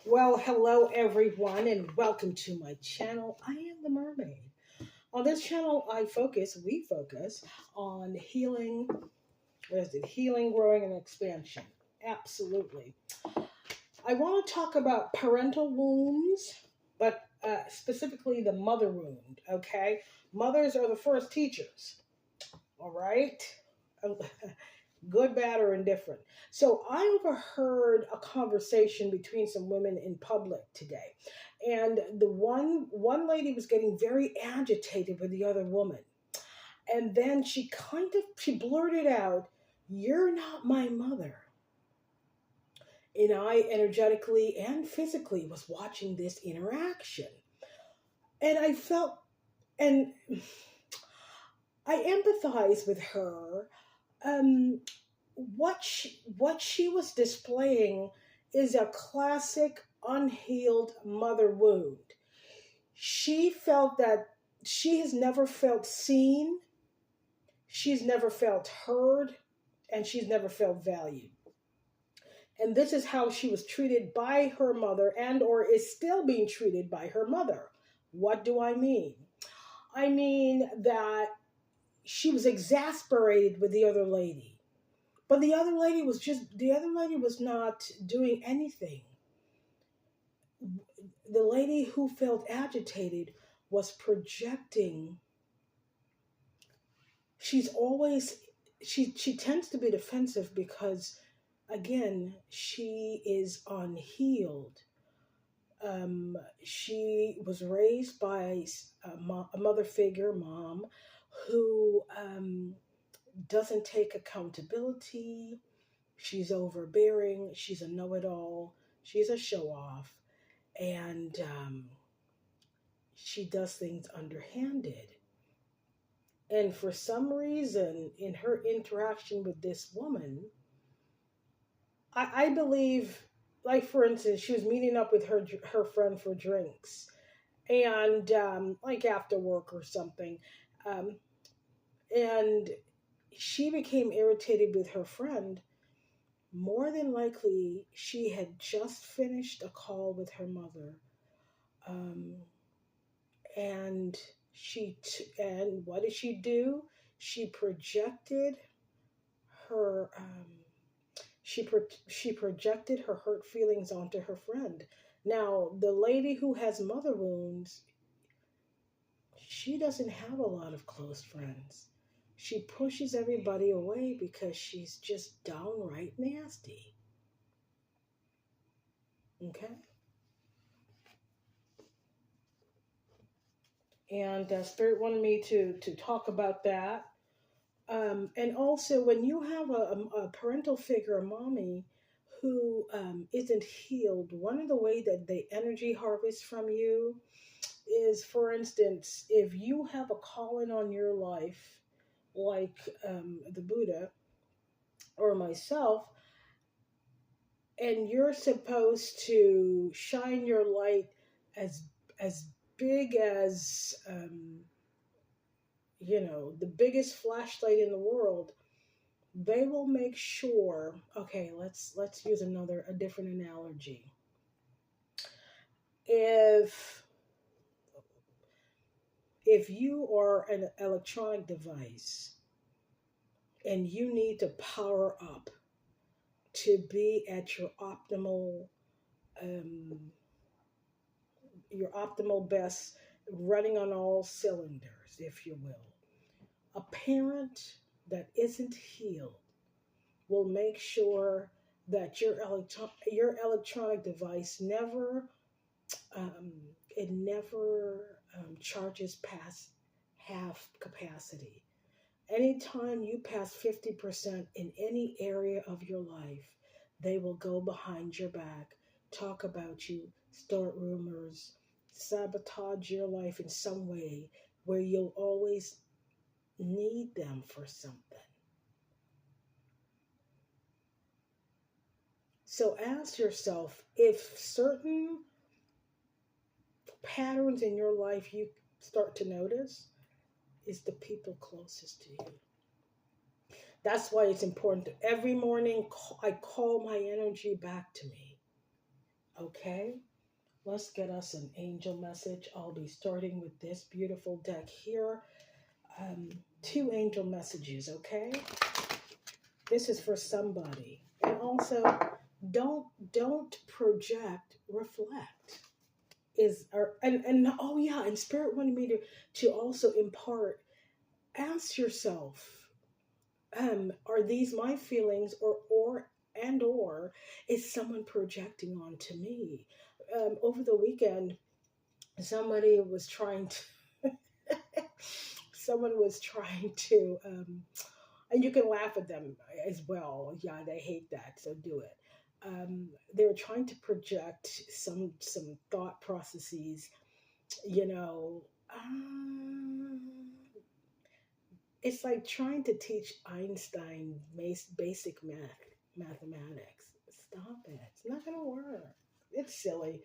Well, hello everyone, and welcome to my channel. I am the mermaid. On this channel, we focus on healing. What is it? Healing, growing, and expansion. Absolutely. I want to talk about parental wounds, but specifically the mother wound. Okay, mothers are the first teachers. All right. Good, bad, or indifferent. So I overheard a conversation between some women in public today, and the one lady was getting very agitated with the other woman, and then she blurted out, "You're not my mother." And I energetically and physically was watching this interaction, and I felt and I empathize with her. Um, what she was displaying is a classic unhealed mother wound. She felt that she has never felt seen, she's never felt heard, and she's never felt valued. And this is how she was treated by her mother and or is still being treated by her mother. What do I mean? I mean that she was exasperated with the other lady. But the other lady was not doing anything. The lady who felt agitated was projecting. She's always, she tends to be defensive because, again, she is unhealed. She was raised by a mother figure, mom, who doesn't take accountability. She's overbearing. She's a know-it-all. She's a show-off, and she does things underhanded. And for some reason, in her interaction with this woman, I believe, like for instance, she was meeting up with her friend for drinks, and like after work or something, um, and she became irritated with her friend. More than likely, she had just finished a call with her mother, um, and and what did she do? She projected her she projected her hurt feelings onto her friend. Now, the lady who has mother wounds, she doesn't have a lot of close friends. She pushes everybody away because she's just downright nasty. Okay? And Spirit wanted me to talk about that. And also, when you have a parental figure, a mommy, who isn't healed, one of the way that they energy harvest from you is, for instance, if you have a calling on your life, like the Buddha or myself, and you're supposed to shine your light as as big as the biggest flashlight in the world, they will make sure. Okay, let's use a different analogy. If you are an electronic device and you need to power up to be at um, your optimal best, running on all cylinders, if you will, a parent that isn't healed will make sure that your electronic device never um, charges past half capacity. Anytime you pass 50% in any area of your life, they will go behind your back, talk about you, start rumors, sabotage your life in some way where you'll always need them for something. So ask yourself, if certain patterns in your life you start to notice, is the people closest to you. That's why it's important. Every morning, I call my energy back to me. Okay, let's get us an angel message. I'll be starting with this beautiful deck here. Um, two angel messages, okay? This is for somebody. And also, don't project, reflect. Is or and oh yeah, and spirit wanted me to also impart. Ask yourself, are these my feelings, or is someone projecting onto me? Over the weekend, somebody was trying to someone was trying to and you can laugh at them as well. Yeah, they hate that, so do it. They were trying to project some thought processes, you know. It's like trying to teach Einstein basic mathematics. Stop it. It's not going to work. It's silly.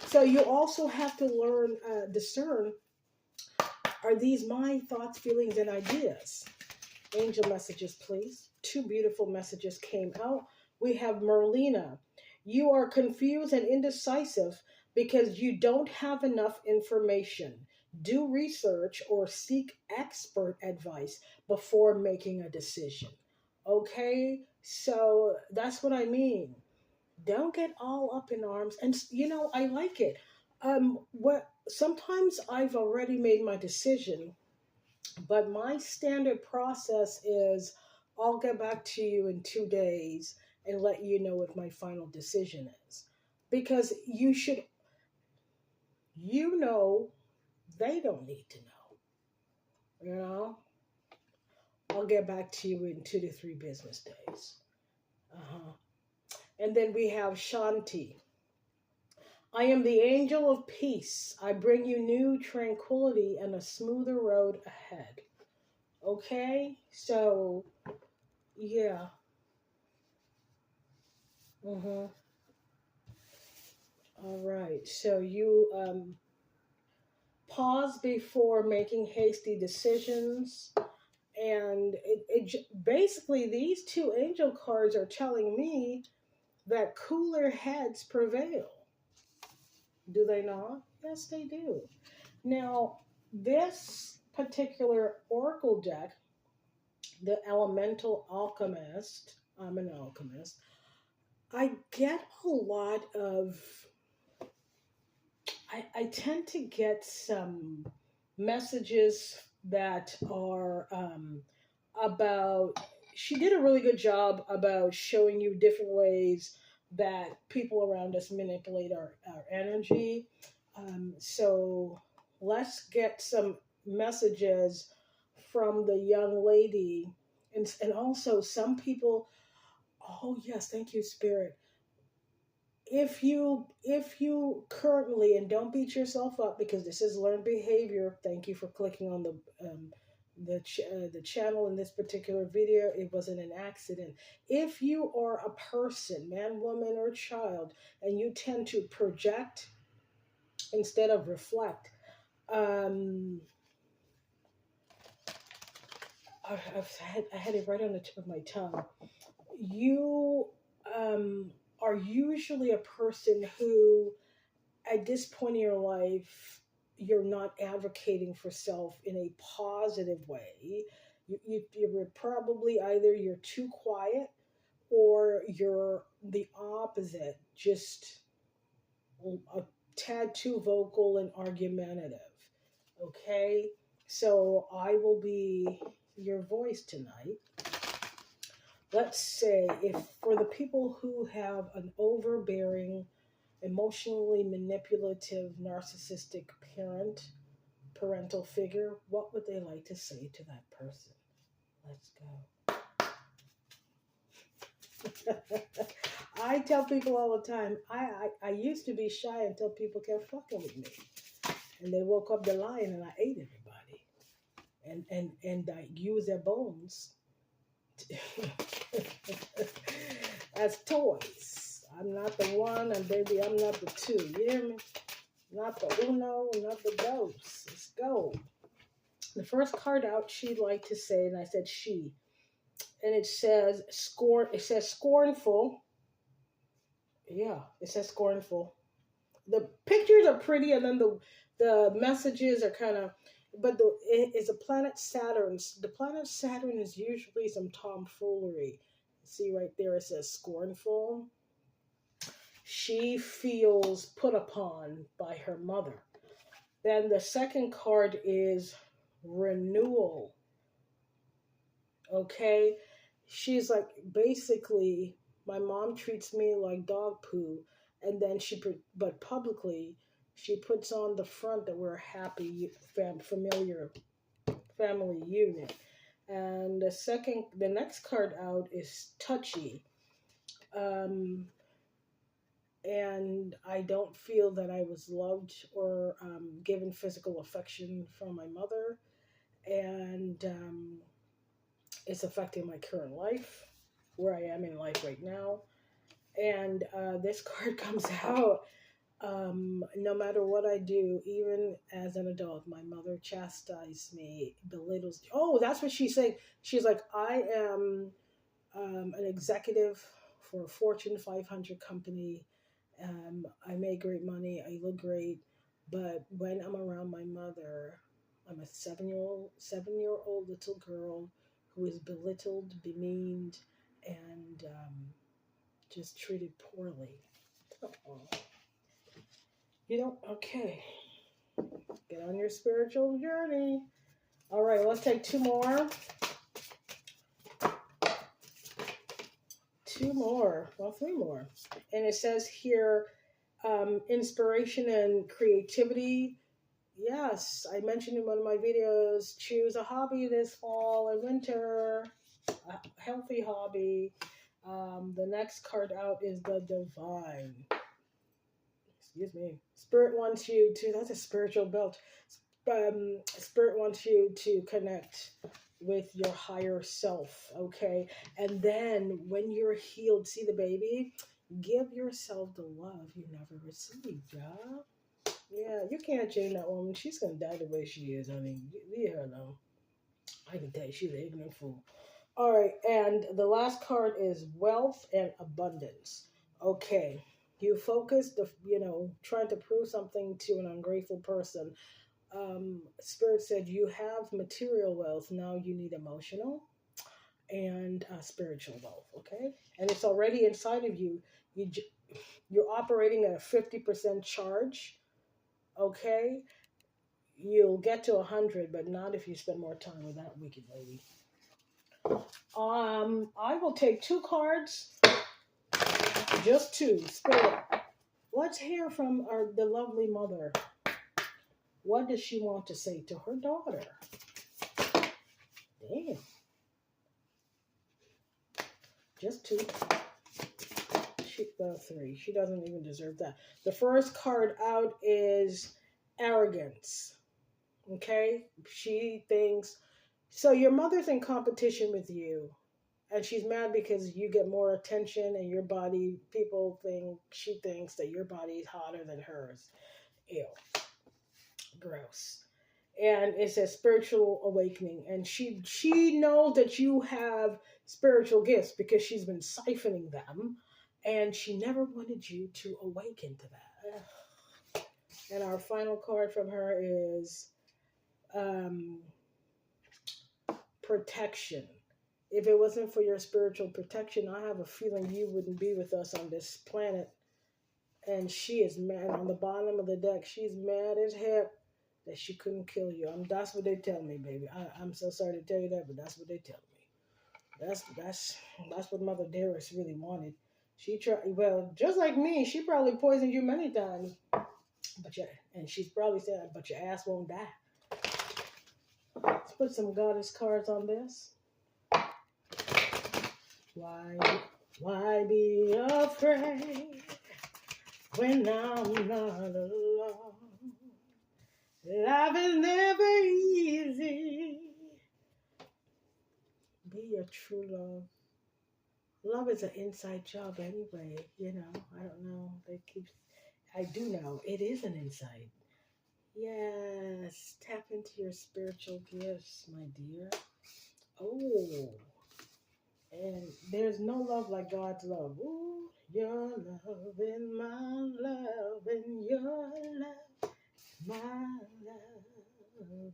So you also have to learn, discern, are these my thoughts, feelings, and ideas? Angel messages, please. Two beautiful messages came out. We have Merlina. You are confused and indecisive because you don't have enough information. Do research or seek expert advice before making a decision. Okay, so that's what I mean. Don't get all up in arms. And I like it. What sometimes I've already made my decision, but my standard process is I'll get back to you in 2 days and let you know what my final decision is. Because you know, they don't need to know. You know, I'll get back to you in 2 to 3 business days. Uh-huh. And then we have Shanti. I am the angel of peace. I bring you new tranquility and a smoother road ahead. Okay? So, yeah. Mm-hmm. All right. So you pause before making hasty decisions. And basically, these two angel cards are telling me that cooler heads prevail. Do they not? Yes, they do. Now, this particular oracle deck, the Elemental Alchemist, I'm an alchemist, I get a lot of I tend to get some messages that are about. She did a really good job about showing you different ways that people around us manipulate our energy. So let's get some messages from the young lady. And also, some people, oh, yes, thank you, Spirit. If you currently, and don't beat yourself up because this is learned behavior. Thank you for clicking on the channel in this particular video. It wasn't an accident. If you are a person, man, woman, or child, and you tend to project instead of reflect, um I had it right on the tip of my tongue. You um are usually a person who, at this point in your life, you're not advocating for self in a positive way. You're probably either you're too quiet or you're the opposite, just a tad too vocal and argumentative. Okay, so I will be your voice tonight. Let's say, if for the people who have an overbearing, emotionally manipulative, narcissistic parental figure, what would they like to say to that person? Let's go. I tell people all the time, I used to be shy until people kept fucking with me. And they woke up the lion and I ate everybody. And I used their bones as toys. I'm not the one, and baby, I'm not the two. You hear me? Not the uno, not the dos. Let's go. The first card out, she'd like to say, and I said she, and it says scornful. Yeah, it says scornful. The pictures are pretty, and then the messages are kind of. But it's a planet Saturn. The planet Saturn is usually some tomfoolery. See right there, it says scornful. She feels put upon by her mother. Then the second card is renewal. Okay, she's like, basically, my mom treats me like dog poo, and then but publicly she puts on the front that we're a happy familiar family unit. And the next card out is touchy. um and I don't feel that I was loved or given physical affection from my mother, and it's affecting my current life, where I am in life right now. And this card comes out. No matter what I do, even as an adult, my mother chastised me, belittles. Oh, that's what she's saying. She's like, I am an executive for a Fortune 500 company. I make great money. I look great, but when I'm around my mother, I'm a seven-year-old little girl who is belittled, demeaned, and just treated poorly. Oh, you don't. Okay, get on your spiritual journey. All right, let's take two more. Two more. Well, three more. And it says here, inspiration and creativity. Yes, I mentioned in one of my videos, choose a hobby this fall and winter, a healthy hobby. The next card out is the divine. Excuse me. Spirit wants you to, that's a spiritual belt. Spirit wants you to connect with your higher self, okay? And then when you're healed, see the baby? Give yourself the love you never received, yeah? Yeah, you can't change that woman. She's gonna die the way she is. I mean, leave her alone. I can tell you, she's an ignorant fool. All right, and the last card is wealth and abundance. Okay, you focus trying to prove something to an ungrateful person. Spirit said you have material wealth. Now you need emotional and spiritual wealth. Okay, and it's already inside of you. You're operating at a 50% charge. Okay, you'll get to 100, but not if you spend more time with that wicked lady. I will take two cards, just two. Spirit, let's hear from the lovely mother. What does she want to say to her daughter? Damn, just two. Three. She doesn't even deserve that. The first card out is arrogance. Okay, she thinks so. Your mother's in competition with you, and she's mad because you get more attention and your body, she thinks that your body is hotter than hers. Ew, gross. And it's a spiritual awakening, and she knows that you have spiritual gifts because she's been siphoning them, and she never wanted you to awaken to that. Ugh. And our final card from her is protection. If it wasn't for your spiritual protection, I have a feeling you wouldn't be with us on this planet. And she is mad on the bottom of the deck. She's mad as heck that she couldn't kill you. That's what they tell me, baby. I'm so sorry to tell you that, but that's what they tell me. That's what Mother Dearest really wanted. She tried, well, just like me. She probably poisoned you many times, and she's probably said, "But your ass won't die." Let's put some goddess cards on this. Why be afraid when I'm not alone? Life is never easy. Be a true love. Love is an inside job anyway, I don't know. I do know it is an insight. Yes, tap into your spiritual gifts, my dear. Oh, and there's no love like God's love. Ooh, Your love and my love and your love, my love.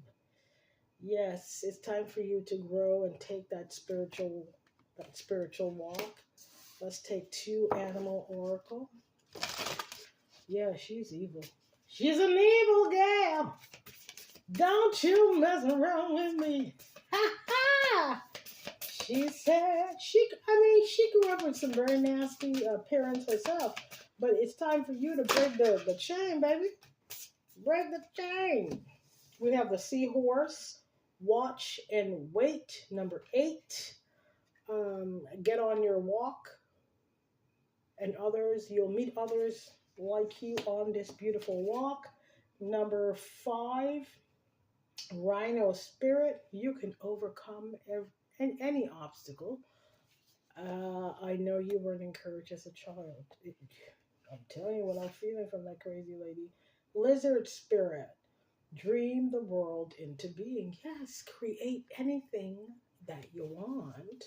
Yes, it's time for you to grow and take that spiritual walk. Let's take two animal oracle. Yeah, she's evil. She's an evil gal. Don't you mess around with me. Ha ha! She said she grew up with some very nasty parents herself. But it's time for you to break the chain, baby. Break the chain. We have the seahorse, watch and wait, number 8. Get on your walk, and you'll meet others like you on this beautiful walk. Number 5, rhino spirit. You can overcome any obstacle. I know you weren't encouraged as a child. I'm telling you what I'm feeling from that crazy lady. Lizard spirit. Dream the world into being. Yes, create anything that you want.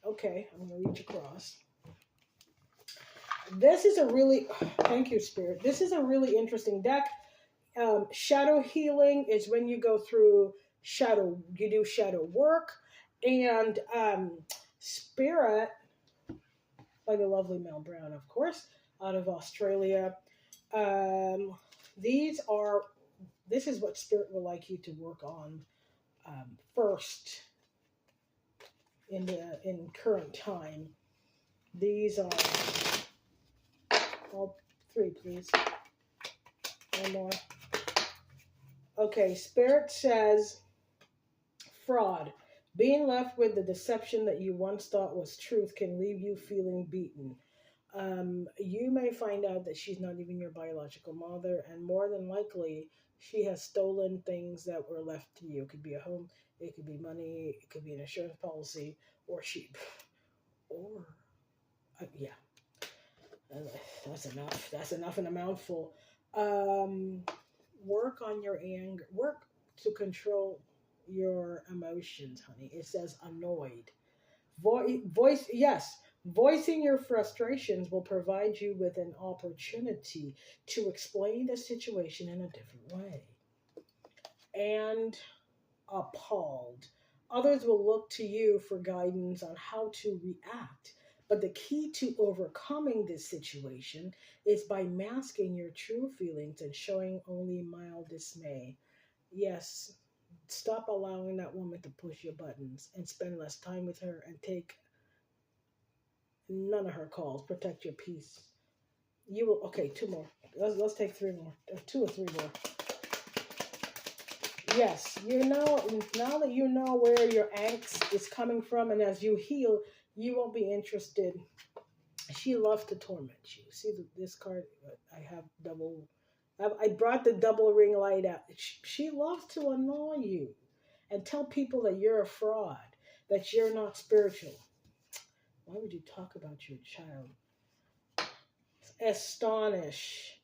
Okay, I'm going to reach across. This is a really, thank you, Spirit. This is a really interesting deck. Shadow healing is when you go through you do shadow work. And Spirit, by the lovely Mel Brown, of course, out of Australia. Um, this is what Spirit would like you to work on first in current time. These are all 3, please. One more. Okay, Spirit says fraud. Being left with the deception that you once thought was truth can leave you feeling beaten. You may find out that she's not even your biological mother, and more than likely, she has stolen things that were left to you. It could be a home, it could be money, it could be an insurance policy, or or yeah, that's enough. That's enough in a mouthful. Work on your anger. Work to control your emotions, honey. It says annoyed. Yes. Voicing your frustrations will provide you with an opportunity to explain the situation in a different way. And appalled. Others will look to you for guidance on how to react. But the key to overcoming this situation is by masking your true feelings and showing only mild dismay. Yes, stop allowing that woman to push your buttons and spend less time with her and take none of her calls. Protect your peace. You will. Okay, 2 more. Let's take 3 more. 2 or 3 more. Yes, now that you know where your angst is coming from, and as you heal, you won't be interested. She loves to torment you. See this card? I have I brought the double ring light out. She loves to annoy you and tell people that you're a fraud, that you're not spiritual. Why would you talk about your child? Astonish.